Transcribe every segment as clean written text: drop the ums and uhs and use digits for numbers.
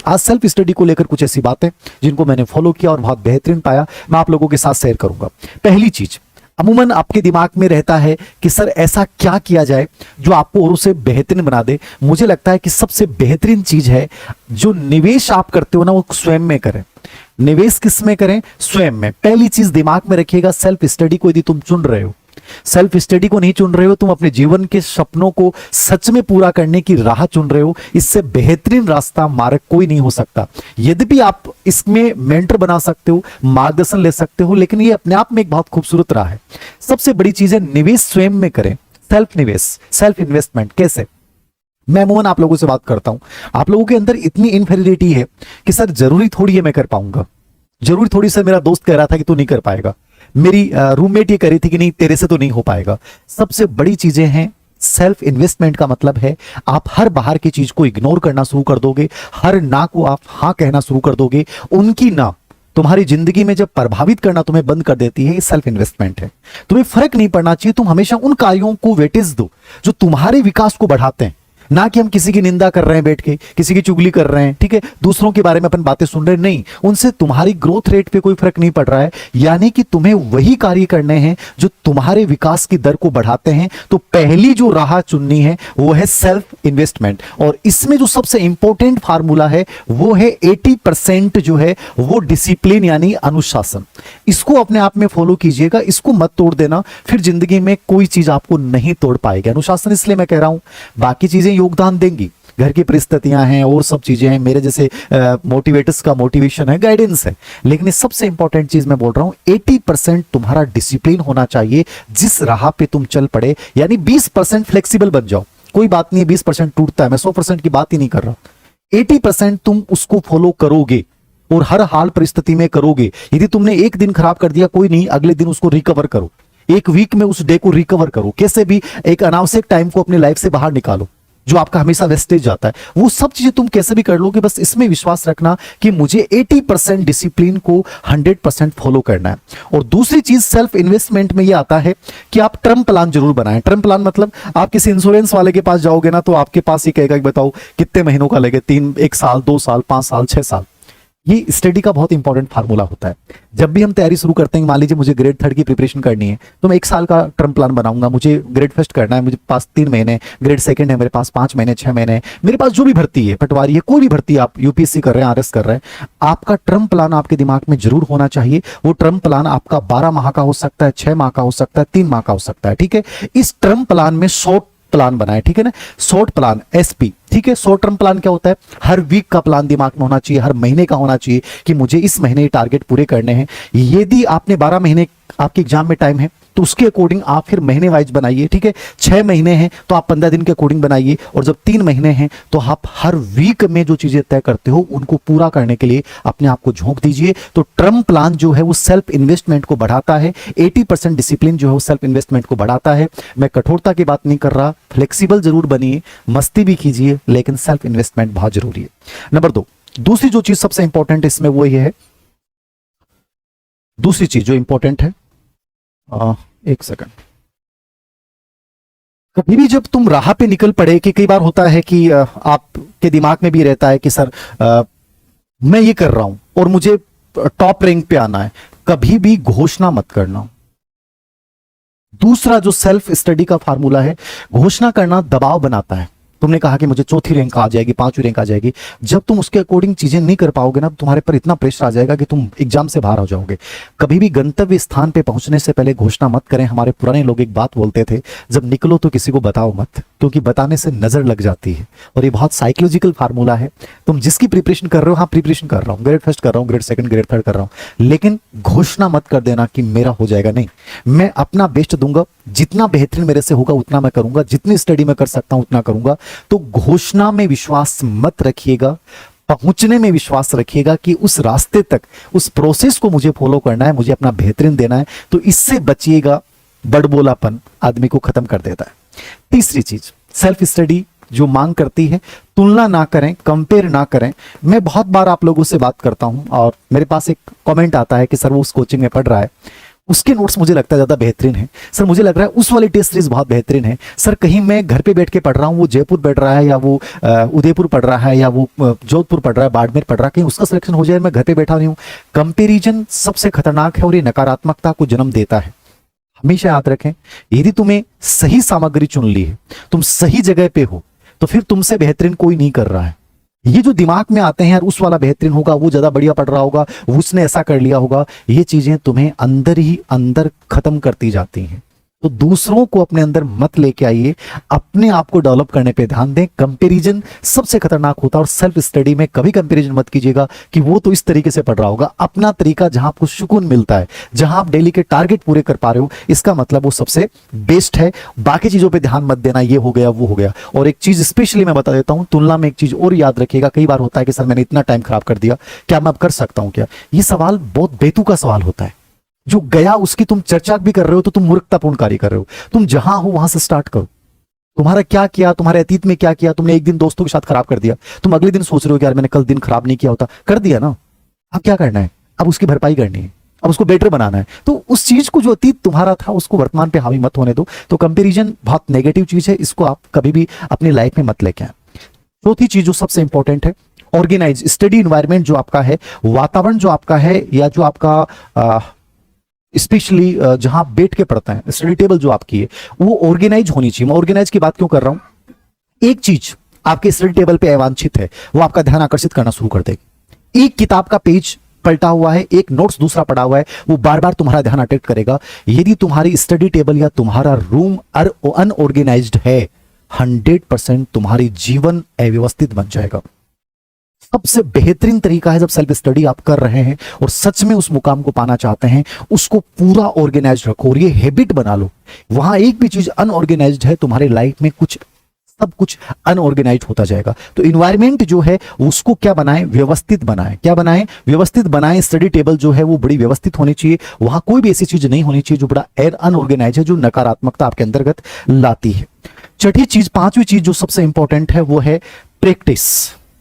आज self study को लेकर कुछ ऐसी बातें जिनको मैंने फॉलो किया और बहुत बेहतरीन पाया, मैं आप लोगों के साथ शेयर करूंगा। पहली चीज, अमूमन आपके दिमाग में रहता है कि सर ऐसा क्या किया जाए जो आपको और उसे बेहतरीन बना दे। मुझे लगता है कि सबसे बेहतरीन चीज है जो निवेश आप करते हो ना, वो स्वयं में करें। निवेश किस में करें? स्वयं में। पहली चीज दिमाग में रखिएगा, सेल्फ स्टडी को यदि तुम चुन रहे हो, सेल्फ स्टडी को नहीं चुन रहे हो, तुम अपने जीवन के सपनों को सच में पूरा करने की राह चुन रहे हो, इससे बेहतरीन रास्ता मार्ग कोई नहीं हो सकता। यद्यपि आप इसमें मेंटर बना सकते हो, मार्गदर्शन ले सकते हो, लेकिन ये अपने आप में एक बहुत खूबसूरत राह है। सबसे बड़ी चीज है निवेश स्वयं में करें। सेल्फ निवेश, सेल्फ इन्वेस्टमेंट कैसे? मैं अमूमन आप लोगों से बात करता हूं, आप लोगों के अंदर इतनी इनफेरियरिटी है कि सर जरूरी थोड़ी है मैं कर पाऊंगा, जरूरी थोड़ी सर मेरा दोस्त कह रहा था कि तू नहीं कर पाएगा, मेरी रूममेट ये कह रही थी कि नहीं तेरे से तो नहीं हो पाएगा। सबसे बड़ी चीजें हैं सेल्फ इन्वेस्टमेंट का मतलब है आप हर बाहर की चीज को इग्नोर करना शुरू कर दोगे, हर ना को आप हाँ कहना शुरू कर दोगे। उनकी ना तुम्हारी जिंदगी में जब प्रभावित करना तुम्हें बंद कर देती है, ये सेल्फ इन्वेस्टमेंट है। तुम्हें फर्क नहीं पड़ना चाहिए, तुम हमेशा उन कार्यों को वेटेज दो जो तुम्हारे विकास को बढ़ाते हैं, ना कि हम किसी की निंदा कर रहे हैं बैठ के, किसी की चुगली कर रहे हैं, ठीक है, दूसरों के बारे में अपन बातें सुन रहे हैं, नहीं, उनसे तुम्हारी ग्रोथ रेट पे कोई फर्क नहीं पड़ रहा है। यानी कि तुम्हें वही कार्य करने हैं जो तुम्हारे विकास की दर को बढ़ाते हैं। तो पहली जो राह चुननी है वो है सेल्फ इन्वेस्टमेंट, और इसमें जो सबसे इंपॉर्टेंट फार्मूला है वो है 80% जो है वो डिसिप्लिन यानी अनुशासन। इसको अपने आप में फॉलो कीजिएगा, इसको मत तोड़ देना, फिर जिंदगी में कोई चीज आपको नहीं तोड़ पाएगी। अनुशासन इसलिए मैं कह रहा हूं, बाकी चीजें योगदान देंगी, घर की परिस्थितियां हैं और सब चीजें हैं, मेरे जैसे मोटिवेटर्स का मोटिवेशन है, गाइडेंस है, लेकिन ये सबसे इंपॉर्टेंट चीज मैं बोल रहा हूं 80% तुम्हारा डिसिप्लिन होना चाहिए जिस राह पे तुम चल पड़े। यानी 20% फ्लेक्सिबल बन जाओ, कोई बात नहीं 20% टूटता है, मैं 100% की बात ही नहीं कर रहा। 80% तुम उसको फॉलो करोगे और हर हाल परिस्थिति में करोगे। यदि तुमने एक दिन खराब कर दिया कोई नहीं, अगले दिन उसको रिकवर करो, एक वीक में उस डे को रिकवर करो, कैसे भी एक अनावश्यक टाइम को अपनी लाइफ से बाहर निकालो जो आपका हमेशा वेस्टेज जाता है। वो सब चीजें तुम कैसे भी कर लोगे, बस इसमें विश्वास रखना कि मुझे 80% डिसिप्लिन को 100% फॉलो करना है। और दूसरी चीज सेल्फ इन्वेस्टमेंट में ये आता है कि आप टर्म प्लान जरूर बनाएं। टर्म प्लान मतलब आप किसी इंश्योरेंस वाले के पास जाओगे ना, तो आपके पास ये कहेगा कि बताओ कितने महीनों का लगे, 3, 1 साल, 2 साल, 5 साल, 6 साल। ये स्टडी का बहुत इंपॉर्टेंट फार्मूला होता है। जब भी हम तैयारी शुरू करते हैं, मान लीजिए मुझे ग्रेड 3 की प्रिपरेशन करनी है, तो मैं 1 साल का टर्म प्लान बनाऊंगा। मुझे ग्रेड फर्स्ट करना है, मुझे पास 3 महीने, ग्रेड सेकंड है मेरे पास 5 महीने, 6 महीने, मेरे पास जो भी भर्ती है, पटवारी है, कोई भी भर्ती, आप यूपीएससी कर रहे हैं, आरएस कर रहे हैं, आपका टर्म प्लान आपके दिमाग में जरूर होना चाहिए। वो टर्म प्लान आपका 12 माह का हो सकता है, 6 माह का हो सकता है, 3 माह का हो सकता है, ठीक है। इस टर्म प्लान में शॉर्ट प्लान बनाए, ठीक है ना, शॉर्ट प्लान एसपी, ठीक है। शॉर्ट टर्म प्लान क्या होता है? हर वीक का प्लान दिमाग में होना चाहिए, हर महीने का होना चाहिए कि मुझे इस महीने टारगेट पूरे करने हैं। यदि आपने 12 महीने आपके एग्जाम में टाइम है तो उसके अकॉर्डिंग आप फिर महीने वाइज बनाइए, ठीक है। 6 महीने हैं तो आप 15 दिन के अकॉर्डिंग बनाइए, और जब 3 महीने हैं तो आप हर वीक में जो चीजें तय करते हो उनको पूरा करने के लिए अपने आप को झोंक दीजिए। तो टर्म प्लान जो है वो सेल्फ इन्वेस्टमेंट को बढ़ाता है, 80% डिसिप्लिन जो है वो सेल्फ इन्वेस्टमेंट को बढ़ाता है। मैं कठोरता की बात नहीं कर रहा, फ्लेक्सिबल जरूर बनिए, मस्ती भी कीजिए, लेकिन सेल्फ इन्वेस्टमेंट बहुत जरूरी है। नंबर 2, दूसरी जो चीज सबसे इंपॉर्टेंट इसमें वो ये है, दूसरी चीज जो इंपॉर्टेंट है, एक सेकंड, कभी भी जब तुम राह पे निकल पड़े, कि कई बार होता है कि आपके दिमाग में भी रहता है कि सर मैं ये कर रहा हूं और मुझे टॉप रैंक पे आना है, कभी भी घोषणा मत करना। दूसरा जो सेल्फ स्टडी का फार्मूला है, घोषणा करना दबाव बनाता है। तुमने कहा कि मुझे 4थी रैंक आ जाएगी, 5वीं रैंक आ जाएगी, जब तुम उसके अकॉर्डिंग चीजें नहीं कर पाओगे ना, तुम्हारे पर इतना प्रेशर आ जाएगा कि तुम एग्जाम से बाहर हो जाओगे। कभी भी गंतव्य स्थान पे पहुंचने से पहले घोषणा मत करें। हमारे पुराने लोग एक बात बोलते थे, जब निकलो तो किसी को बताओ मत, क्योंकि बताने से नजर लग जाती है। और ये बहुत साइकोलॉजिकल फार्मूला है। तुम जिसकी प्रिपरेशन कर रहे हो, हाँ प्रिपरेशन कर रहा हूँ, ग्रेड फर्स्ट कर रहा हूँ, ग्रेड सेकंड, ग्रेड थर्ड कर रहा हूँ, लेकिन घोषणा मत कर देना कि मेरा हो जाएगा। नहीं, मैं अपना बेस्ट दूंगा, जितना बेहतरीन मेरे से होगा उतना मैं करूंगा, जितनी स्टडी मैं कर सकता हूं उतना करूंगा। तो घोषणा में विश्वास मत रखिएगा, पहुंचने में विश्वास रखिएगा कि उस रास्ते तक, उस प्रोसेस को मुझे फॉलो करना है, मुझे अपना बेहतरीन देना है। तो इससे बचिएगा, बड़बोलापन आदमी को खत्म कर देता है। तीसरी चीज, सेल्फ स्टडी जो मांग करती है, तुलना ना करें, कंपेयर ना करें। मैं बहुत बार आप लोगों से बात करता हूं और मेरे पास एक कमेंट आता है कि सर वो उस कोचिंग में पढ़ रहा है, उसके नोट्स मुझे लगता है ज्यादा बेहतरीन है सर, मुझे लग रहा है उस वाली टेस्ट सीरीज बहुत बेहतरीन है सर। कहीं मैं घर पे बैठ के पढ़ रहा हूँ, वो जयपुर बैठ रहा है या वो उदयपुर पढ़ रहा है या वो जोधपुर पढ़ रहा है, बाड़मेर पढ़ रहा है, कहीं उसका सिलेक्शन हो जाए, मैं घर पे बैठा नहीं हूँ। कंपेरिजन सबसे खतरनाक है और ये नकारात्मकता को जन्म देता है। हमेशा याद रखें, यदि तुम्हें सही सामग्री चुन ली है, तुम सही जगह पे हो, तो फिर तुमसे बेहतरीन कोई नहीं कर रहा है। ये जो दिमाग में आते हैं यार उस वाला बेहतरीन होगा, वो ज्यादा बढ़िया पढ़ रहा होगा, उसने ऐसा कर लिया होगा, ये चीजें तुम्हें अंदर ही अंदर खत्म करती जाती हैं। तो दूसरों को अपने अंदर मत लेके आइए, अपने आप को डेवलप करने पे ध्यान दें। कंपैरिजन सबसे खतरनाक होता है और सेल्फ स्टडी में कभी कंपैरिजन मत कीजिएगा कि वो तो इस तरीके से पढ़ रहा होगा। अपना तरीका जहां आपको सुकून मिलता है, जहां आप डेली के टारगेट पूरे कर पा रहे हो, इसका मतलब वो सबसे बेस्ट है। बाकी चीजों पर ध्यान मत देना, ये हो गया वो हो गया। और एक चीज स्पेशली मैं बता देता हूं, तुलना में एक चीज और याद रखिएगा, कई बार होता है कि सर मैंने इतना टाइम खराब कर दिया, क्या मैं अब कर सकता हूं क्या? ये सवाल बहुत बेतुका सवाल होता है। जो गया उसकी तुम चर्चा भी कर रहे हो तो तुम मूर्खतापूर्ण कार्य कर रहे हो। तुम जहां हो वहां से स्टार्ट करो। तुम्हारा क्या किया, तुम्हारे अतीत में क्या किया, तुमने एक दिन दोस्तों के साथ खराब कर दिया, तुम अगले दिन सोच रहे हो कि यार मैंने कल दिन खराब नहीं किया होता, कर दिया ना, अब क्या करना है? अब उसकी भरपाई करनी है, अब उसको बेटर बनाना है। तो उस चीज को जो अतीत तुम्हारा था उसको वर्तमान पे हावी मत होने दो। तो कंपैरिजन बहुत नेगेटिव चीज है, इसको आप कभी भी अपनी लाइफ में मत लेके आए। चौथी चीज जो सबसे इंपॉर्टेंट है, ऑर्गेनाइज स्टडी इन्वायरमेंट जो आपका है, वातावरण जो आपका है, या जो आपका स्पेशली जहां आप बैठ के पढ़ते हैं, स्टडी टेबल जो आपकी है वो ऑर्गेनाइज होनी चाहिए। मैं ऑर्गेनाइज की बात क्यों कर रहा हूं? एक चीज आपके स्टडी टेबल पे अवांछित है, वो आपका ध्यान आकर्षित करना शुरू कर देगी। एक किताब का पेज पलटा हुआ है, एक नोट्स दूसरा पड़ा हुआ है, वो बार बार तुम्हारा ध्यान अट्रैक्ट करेगा। यदि तुम्हारी स्टडी टेबल या तुम्हारा रूम अनऑर्गेनाइज्ड है, 100% तुम्हारी जीवन अव्यवस्थित बन जाएगा। सबसे बेहतरीन तरीका है, जब सेल्फ स्टडी आप कर रहे हैं और सच में उस मुकाम को पाना चाहते हैं, उसको पूरा ऑर्गेनाइज रखो और ये हैबिट बना लो। वहां एक भी चीज अनऑर्गेनाइज्ड है, तुम्हारे लाइफ में सब कुछ अनऑर्गेनाइज होता जाएगा। तो इन्वायरमेंट जो है उसको क्या बनाएं? व्यवस्थित बनाएं। क्या बनाएं? व्यवस्थित बनाएं। स्टडी टेबल जो है वो बड़ी व्यवस्थित होनी चाहिए, वहां कोई भी ऐसी चीज नहीं होनी चाहिए जो बड़ा अनऑर्गेनाइज है, जो नकारात्मकता आपके अंतर्गत लाती है। छठी चीज, पांचवी चीज जो सबसे इंपॉर्टेंट है वो है प्रैक्टिस।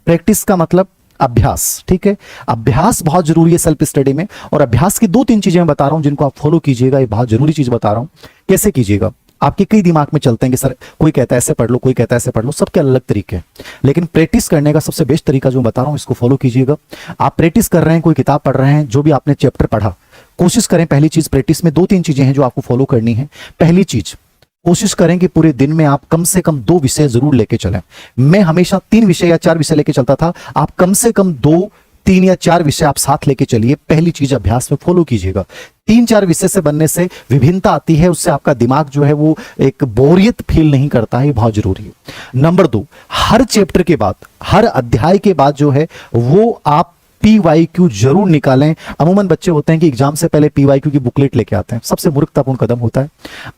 प्रैक्टिस का मतलब अभ्यास, ठीक है? अभ्यास बहुत जरूरी है सेल्फ स्टडी में, और अभ्यास की 2-3 चीजें मैं बता रहा हूं जिनको आप फॉलो कीजिएगा। ये बहुत जरूरी चीज बता रहा हूं, कैसे कीजिएगा। आपके कई दिमाग में चलते हैं कि सर कोई कहता है ऐसे पढ़ लो, कोई कहता है ऐसे पढ़ लो, सबके अलग तरीके हैं, लेकिन प्रैक्टिस करने का सबसे बेस्ट तरीका जो बता रहा हूं इसको फॉलो कीजिएगा। आप प्रैक्टिस कर रहे हैं, कोई किताब पढ़ रहे हैं, जो भी आपने चैप्टर पढ़ा, कोशिश करें। पहली चीज, प्रैक्टिस में 2-3 चीजें हैं जो आपको फॉलो करनी है। पहली चीज, कोशिश करें कि पूरे दिन में आप कम से कम 2 विषय जरूर लेके चलें। मैं हमेशा 3 विषय या 4 विषय लेके चलता था, आप कम से कम 2, 3 या 4 विषय आप साथ लेके चलिए। पहली चीज अभ्यास में फॉलो कीजिएगा। 3-4 विषय से बनने से विभिन्नता आती है, उससे आपका दिमाग जो है वो एक बोरियत फील नहीं करता है, ये बहुत जरूरी है। नंबर 2, हर चैप्टर के बाद, हर अध्याय के बाद जो है वो आप PYQ जरूर निकालें। अमूमन बच्चे होते हैं कि एग्जाम से पहले PYQ की बुकलेट लेके आते हैं, सबसे मूर्खतापूर्ण कदम होता है।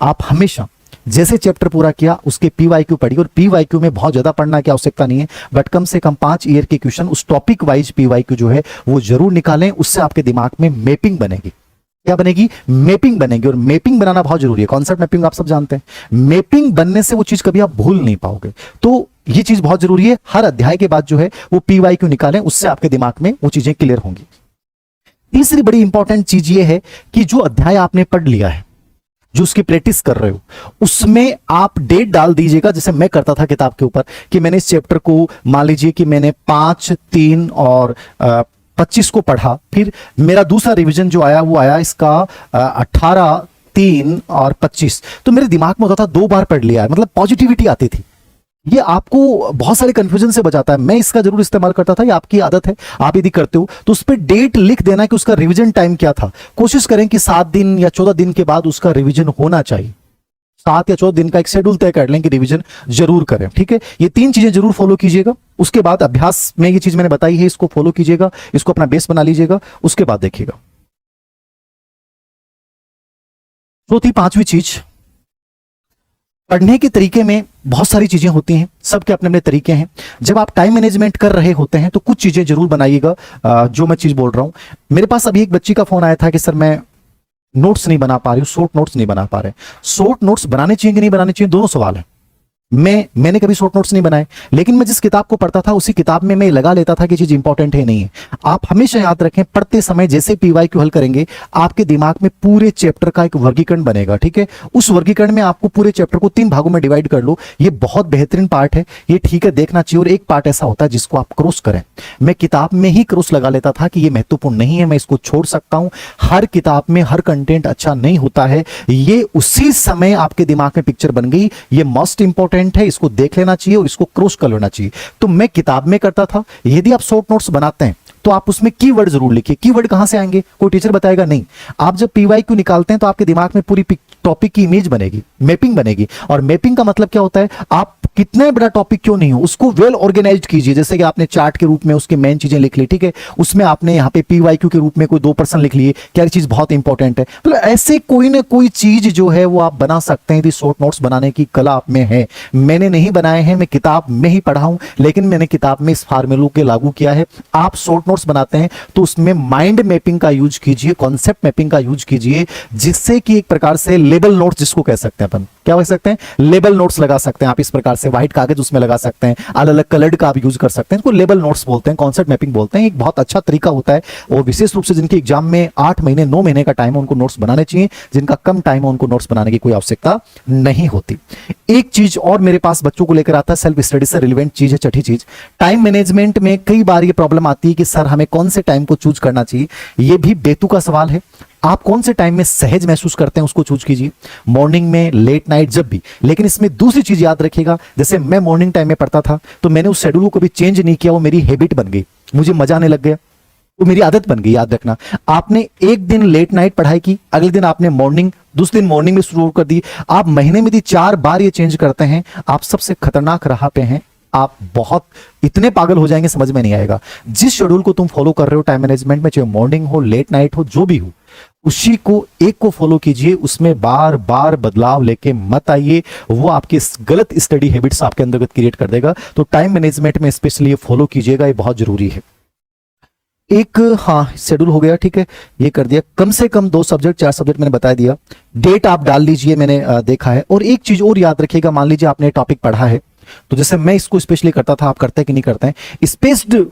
आप हमेशा जैसे चैप्टर पूरा किया उसके PYQ पढ़िए, और PYQ में बहुत ज्यादा पढ़ना की आवश्यकता नहीं है, बट कम से कम 5 ईयर के क्वेश्चन उस टॉपिक वाइज PYQ जो है वो जरूर निकालें। उससे आपके दिमाग में मैपिंग बनेगी। क्या बनेगी? मैपिंग बनेगी, और मैपिंग बनाना बहुत जरूरी है। कॉन्सेप्ट मैपिंग आप सब जानते हैं। मैपिंग बनने से वो चीज कभी आप भूल नहीं पाओगे, तो ये चीज बहुत जरूरी है। हर अध्याय के बाद जो है वो PYQ निकालें, उससे आपके दिमाग में वो चीजें क्लियर होंगी। तीसरी बड़ी इंपॉर्टेंट चीज ये है कि जो अध्याय आपने पढ़ लिया है, जो उसकी प्रैक्टिस कर रहे हो, उसमें आप डेट डाल दीजिएगा। जैसे मैं करता था किताब के ऊपर कि मैंने इस चैप्टर को, मान लीजिए कि मैंने 5, 3 और 25 को पढ़ा, फिर मेरा दूसरा रिवीजन जो आया वो आया इसका 18, 3 और 25। तो मेरे दिमाग में होता था 2 बार पढ़ लिया है, मतलब पॉजिटिविटी आती थी। ये आपको बहुत सारे कंफ्यूजन से बचाता है। मैं इसका जरूर इस्तेमाल करता था, ये आपकी आदत है, आप यदि करते हो तो उस पर डेट लिख देना कि उसका रिवीजन टाइम क्या था। कोशिश करें कि 7 दिन या 14 दिन के बाद उसका रिवीजन होना चाहिए। 7 या 14 दिन का एक शेड्यूल तय कर लें कि रिवीजन जरूर करें, ठीक है? ये 3 चीजें जरूर फॉलो कीजिएगा। उसके बाद अभ्यास में ये चीज मैंने बताई है, इसको फॉलो कीजिएगा, इसको अपना बेस बना लीजिएगा। उसके बाद देखिएगा चौथी, 5वीं चीज, पढ़ने के तरीके में बहुत सारी चीजें होती हैं, सबके अपने अपने तरीके हैं। जब आप टाइम मैनेजमेंट कर रहे होते हैं तो कुछ चीजें जरूर बनाइएगा। जो मैं चीज बोल रहा हूं, मेरे पास अभी एक बच्ची का फोन आया था कि सर मैं नोट्स नहीं बना पा रही हूं, शॉर्ट नोट्स नहीं बना पा रहे। शॉर्ट नोट्स बनाने चाहिए कि नहीं बनाने चाहिए, दोनों सवाल है। मैंने कभी शॉर्ट नोट्स नहीं बनाए, लेकिन मैं जिस किताब को पढ़ता था उसी किताब में मैं लगा लेता था कि चीज इंपॉर्टेंट है नहीं है। आप हमेशा याद रखें, पढ़ते समय जैसे पीवाईक्यू हल करेंगे आपके दिमाग में पूरे चैप्टर का एक वर्गीकरण बनेगा, ठीक है। उस वर्गीकरण में आपको पूरे चैप्टर को 3 भागों में डिवाइड कर लो, ये बहुत बेहतरीन पार्ट है, ये ठीक है देखना चाहिए। और एक पार्ट ऐसा होता है जिसको आप क्रॉस करें, मैं किताब में ही क्रॉस लगा लेता था कि ये महत्वपूर्ण नहीं है, मैं इसको छोड़ सकता हूं। हर किताब में हर कंटेंट अच्छा नहीं होता है, ये उसी समय आपके दिमाग में पिक्चर बन गई, ये मोस्ट इंपॉर्टेंट है, इसको देख लेना चाहिए और इसको क्रॉस कर लेना चाहिए। तो मैं किताब में करता था। यदि आप शॉर्ट नोट्स बनाते हैं तो आप उसमें कीवर्ड जरूर लिखिए। कीवर्ड कहां से आएंगे, कोई टीचर बताएगा नहीं। आप जब पीवाईक्यू निकालते हैं तो आपके दिमाग में पूरी टॉपिक की इमेज बनेगी, मैपिंग बनेगी। और मैपिंग का मतलब क्या होता है, आप कितने बड़ा टॉपिक क्यों नहीं हो उसको वेल ऑर्गेनाइज्ड कीजिए। जैसे कि आपने चार्ट के रूप में उसकी मेन चीजें लिख ली, ठीक है, उसमें आपने यहाँ पे पीवाईक्यू के रूप में कोई 2% लिख लिए, क्या चीज बहुत इंपॉर्टेंट है। मतलब ऐसे कोई ना कोई चीज जो है वो आप बना सकते हैं। शॉर्ट नोट्स बनाने की कला आप में है, मैंने नहीं बनाए हैं, मैं किताब में ही पढ़ा हूं, लेकिन मैंने किताब में इस फार्मूले को लागू किया है। आप शॉर्ट नोट्स बनाते हैं तो उसमें माइंड मैपिंग का यूज कीजिए, कॉन्सेप्ट मैपिंग का यूज कीजिए, जिससे कि एक प्रकार से लेबल नोट्स जिसको कह सकते हैं अपन, क्या कह सकते हैं, लेबल नोट्स लगा सकते हैं आप। इस प्रकार से व्हाइट कागज उसमें लगा सकते हैं, अलग अलग कलर्ड का आप यूज कर सकते हैं, इसको लेबल नोट्स बोलते हैं, कॉन्सेप्ट मैपिंग बोलते हैं। एक बहुत अच्छा तरीका होता है और विशेष रूप से जिनके एग्जाम में 8 महीने 9 महीने का टाइम है उनको नोट्स बनाने चाहिए, जिनका कम टाइम है उनको नोट्स बनाने की कोई आवश्यकता नहीं होती। एक चीज और मेरे पास बच्चों को लेकर आता है, सेल्फ स्टडी से रिलेवेंट चीज है, छठी चीज, टाइम मैनेजमेंट में कई बार ये प्रॉब्लम आती है कि सर हमें कौन से टाइम को चूज करना चाहिए। ये भी बेतुका सवाल है। आप कौन से टाइम में सहज महसूस करते हैं उसको चूज कीजिए, मॉर्निंग में, लेट नाइट, जब भी। लेकिन इसमें दूसरी चीज याद रखिएगा, जैसे मैं मॉर्निंग टाइम में पढ़ता था तो मैंने उस शेड्यूल को कभी चेंज नहीं किया, वो मेरी हैबिट बन गई, मुझे मजा आने लग गया, वो मेरी आदत बन गई। याद रखना, आपने एक दिन लेट नाइट पढ़ाई की, अगले दिन आपने मॉर्निंग, दूसरे दिन मॉर्निंग में शुरू कर दी, आप महीने में यदि 4 बार ये चेंज करते हैं, आप सबसे खतरनाक राह पे हैं। आप बहुत इतने पागल हो जाएंगे, समझ में नहीं आएगा। जिस शेड्यूल को तुम फॉलो कर रहे हो टाइम मैनेजमेंट में, चाहे मॉर्निंग हो, लेट नाइट हो, जो भी हो, उसी को एक को फॉलो कीजिए, उसमें बार बार बदलाव लेके मत आइए, वो आपकी गलत स्टडी हैबिट्स आपके अंतर्गत क्रिएट कर देगा। तो टाइम मैनेजमेंट में स्पेशली ये फॉलो कीजिएगा, ये बहुत जरूरी है। एक हाँ शेड्यूल हो गया, ठीक है, ये कर दिया। कम से कम 2 सब्जेक्ट 4 सब्जेक्ट मैंने बता दिया, डेट आप डाल लीजिए, मैंने देखा है। और एक चीज और याद रखिएगा, मान लीजिए आपने टॉपिक पढ़ा है, तो जैसे मैं इसको स्पेशली करता था, आप करते हैं कि नहीं करते हैं, स्पेस्ड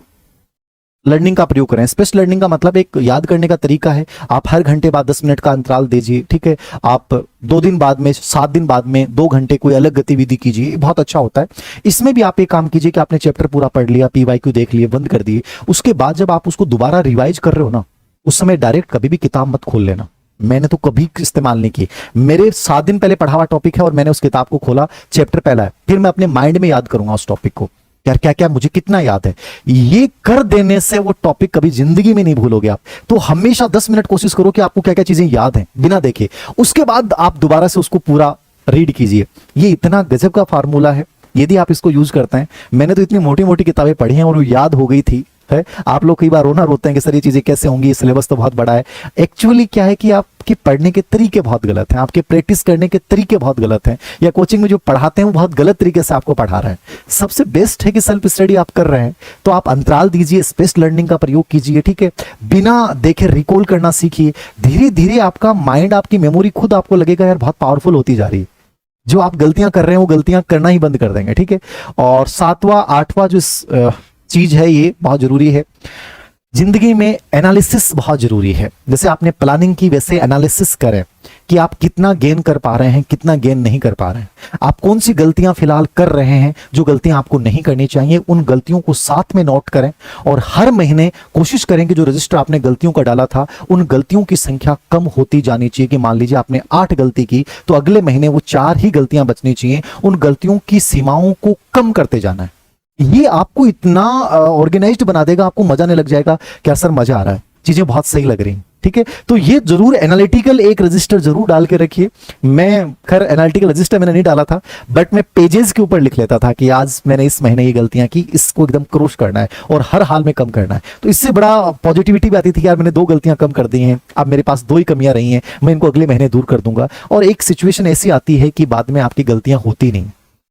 लर्निंग का प्रयोग करें। स्पेस्ड लर्निंग का मतलब एक याद करने का तरीका है, आप हर घंटे बाद 10 मिनट का अंतराल दीजिए, ठीक है। आप 2 दिन बाद में, 7 दिन बाद में 2 घंटे कोई अलग गतिविधि कीजिए, बहुत अच्छा होता है। इसमें भी आप एक काम कीजिए कि आपने चैप्टर पूरा पढ़ लिया, पीवाईक्यू देख लिए, बंद कर दिए, उसके बाद जब आप उसको दोबारा रिवाइज कर रहे हो ना, उस समय डायरेक्ट कभी भी किताब मत खोल लेना। मैंने तो कभी इस्तेमाल नहीं की, मेरे 7 दिन पहले पढ़ा हुआ टॉपिक है और मैंने उस किताब को खोला, चैप्टर पहला है, फिर मैं अपने माइंड में याद करूंगा उस टॉपिक को, यार क्या क्या मुझे कितना याद है। ये कर देने से वो टॉपिक कभी जिंदगी में नहीं भूलोगे आप। तो हमेशा 10 मिनट कोशिश करो कि आपको क्या क्या चीजें याद हैं बिना देखे, उसके बाद आप दोबारा से उसको पूरा रीड कीजिए। ये इतना गजब का फार्मूला है, यदि आप इसको यूज करते हैं। मैंने तो इतनी मोटी मोटी किताबें पढ़ी हैं और वो याद हो गई थी है। आप लोग कई बार रोते हैं कि सर ये चीजें कैसे होंगी, सिलेबस तो बहुत बड़ा है। एक्चुअली क्या है कि आपके पढ़ने के तरीके बहुत गलत हैं, आपके प्रैक्टिस करने के तरीके बहुत गलत हैं, या कोचिंग में जो पढ़ाते हैं वो बहुत गलत तरीके से आपको पढ़ा रहे हैं। सबसे बेस्ट है कि सेल्फ स्टडी आप कर रहे हैं तो आप अंतराल दीजिए, स्पेस लर्निंग का प्रयोग कीजिए, ठीक है। बिना देखे रिकॉल करना सीखिए। धीरे धीरे आपका माइंड, आपकी मेमोरी खुद आपको लगेगा यार बहुत पावरफुल होती जा रही है। जो आप गलतियां कर रहे हैं वो गलतियां करना ही बंद कर देंगे, ठीक है। और 7वां 8वां जो चीज है, ये बहुत जरूरी है। जिंदगी में एनालिसिस बहुत जरूरी है। जैसे आपने प्लानिंग की, वैसे एनालिसिस करें कि आप कितना गेन कर पा रहे हैं, कितना गेन नहीं कर पा रहे हैं। आप कौन सी गलतियां फिलहाल कर रहे हैं, जो गलतियां आपको नहीं करनी चाहिए, उन गलतियों को साथ में नोट करें। और हर महीने कोशिश करें कि जो रजिस्टर आपने गलतियों का डाला था, उन गलतियों की संख्या कम होती जानी चाहिए। कि मान लीजिए आपने 8 गलती की तो अगले महीने वो 4 ही गलतियां बचनी चाहिए। उन गलतियों की सीमाओं को कम करते जाना है। ये आपको इतना ऑर्गेनाइज्ड बना देगा, आपको मजा नहीं लग जाएगा, क्या सर मजा आ रहा है, चीजें बहुत सही लग रही हैं, ठीक है। तो ये जरूर एनालिटिकल एक रजिस्टर जरूर डाल के रखिए। मैं खैर एनालिटिकल रजिस्टर मैंने नहीं डाला था, बट मैं पेजेस के ऊपर लिख लेता था कि आज मैंने इस महीने ये गलतियां की, इसको एकदम क्रॉस करना है और हर हाल में कम करना है। तो इससे बड़ा पॉजिटिविटी भी आती थी कि यार मैंने 2 गलतियां कम कर दी हैं, अब मेरे पास 2 ही कमियां रही हैं, मैं इनको अगले महीने दूर कर दूंगा। और एक सिचुएशन ऐसी आती है कि बाद में आपकी गलतियां होती नहीं,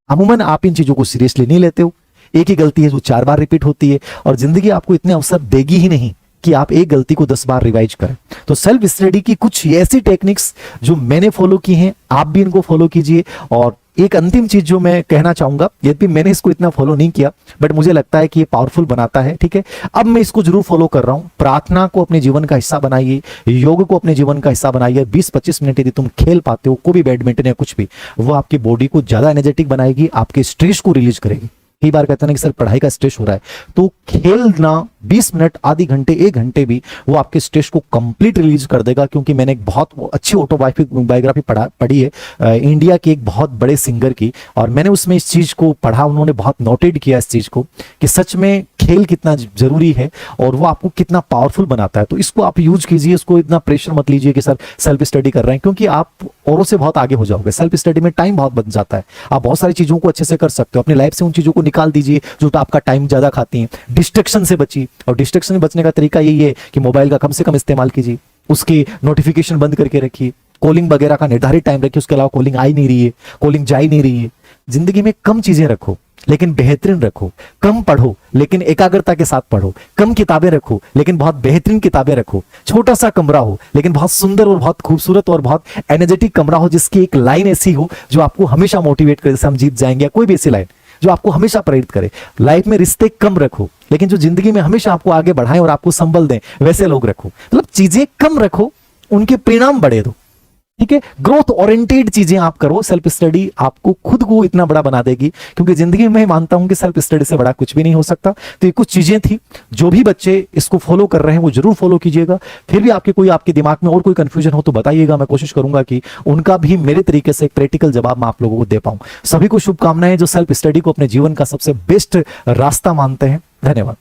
अमूमन आप इन चीजों को सीरियसली नहीं लेते हो। एक ही गलती है जो 4 बार रिपीट होती है, और जिंदगी आपको इतने अवसर देगी ही नहीं कि आप एक गलती को 10 बार रिवाइज करें। तो सेल्फ स्टडी की कुछ ऐसी टेक्निक्स जो मैंने फॉलो की हैं, आप भी इनको फॉलो कीजिए और एक अंतिम चीज जो मैं कहना चाहूंगा, यद्यपि मैंने इसको इतना फॉलो नहीं किया, बट मुझे लगता है कि ये पावरफुल बनाता है, ठीक है। अब मैं इसको जरूर फॉलो कर रहा हूं। प्रार्थना को अपने जीवन का हिस्सा बनाइए, योग को अपने जीवन का हिस्सा बनाइए। 20-25 मिनट यदि तुम खेल पाते हो, कोई भी बैडमिंटन या कुछ भी, वो आपकी बॉडी को ज्यादा एनर्जेटिक बनाएगी, आपके स्ट्रेस को रिलीज करेगी। कई बार कहते हैं कि सर पढ़ाई का स्ट्रेस हो रहा है, तो खेलना 20 मिनट, आधी घंटे, 1 घंटे भी वो आपके स्ट्रेस को कंप्लीट रिलीज कर देगा। क्योंकि मैंने एक बहुत अच्छी ऑटोबायोग्राफी पढ़ी है इंडिया के एक बहुत बड़े सिंगर की, और मैंने उसमें इस चीज को पढ़ा, उन्होंने बहुत नोटेड किया इस चीज को कि सच में खेल कितना जरूरी है और वो आपको कितना पावरफुल बनाता है। तो इसको आप यूज कीजिए, इसको इतना प्रेशर मत लीजिए कि सर सेल्फ स्टडी कर रहे हैं, क्योंकि आप औरों से बहुत आगे हो जाओगे। सेल्फ स्टडी में टाइम बहुत बच जाता है, आप बहुत सारी चीजों को अच्छे से कर सकते हो। अपनी लाइफ से उन चीजों को निकाल दीजिए जो तो आपका टाइम ज्यादा खाती हैं। डिस्ट्रैक्शन से बचिए, और डिस्ट्रैक्शन से बचने का तरीका यही है कि मोबाइल का कम से कम इस्तेमाल कीजिए, उसकी नोटिफिकेशन बंद करके रखिए, कॉलिंग वगैरह का निर्धारित टाइम रखिए, उसके अलावा कॉलिंग आ ही नहीं रही है, कॉलिंग जा ही नहीं रही है। जिंदगी में कम चीजें रखो लेकिन बेहतरीन रखो, कम पढ़ो लेकिन एकाग्रता के साथ पढ़ो, कम किताबें रखो लेकिन बहुत बेहतरीन किताबें रखो, छोटा सा कमरा हो लेकिन बहुत सुंदर और बहुत खूबसूरत और बहुत एनर्जेटिक कमरा हो, जिसकी एक लाइन ऐसी हो जो आपको हमेशा मोटिवेट करे, जैसे हम जीत जाएंगे, कोई भी ऐसी लाइन जो आपको हमेशा प्रेरित करे। लाइफ में रिश्ते कम रखो लेकिन जो जिंदगी में हमेशा आपको आगे बढ़ाएं और आपको संबल दें, वैसे लोग रखो। मतलब चीजें कम रखो, उनके परिणाम बड़े दो, ठीक है। ग्रोथ ओरिएंटेड चीजें आप करो। सेल्फ स्टडी आपको खुद को इतना बड़ा बना देगी, क्योंकि जिंदगी में मानता हूं कि सेल्फ स्टडी से बड़ा कुछ भी नहीं हो सकता। तो ये कुछ चीजें थी, जो भी बच्चे इसको फॉलो कर रहे हैं वो जरूर फॉलो कीजिएगा। फिर भी आपके दिमाग में और कोई कंफ्यूजन हो तो बताइएगा, मैं कोशिश करूंगा कि उनका भी मेरे तरीके से एक प्रैक्टिकल जवाब मैं आप लोगों को दे पाऊं। सभी को शुभकामनाएं जो सेल्फ स्टडी को अपने जीवन का सबसे बेस्ट रास्ता मानते हैं। धन्यवाद।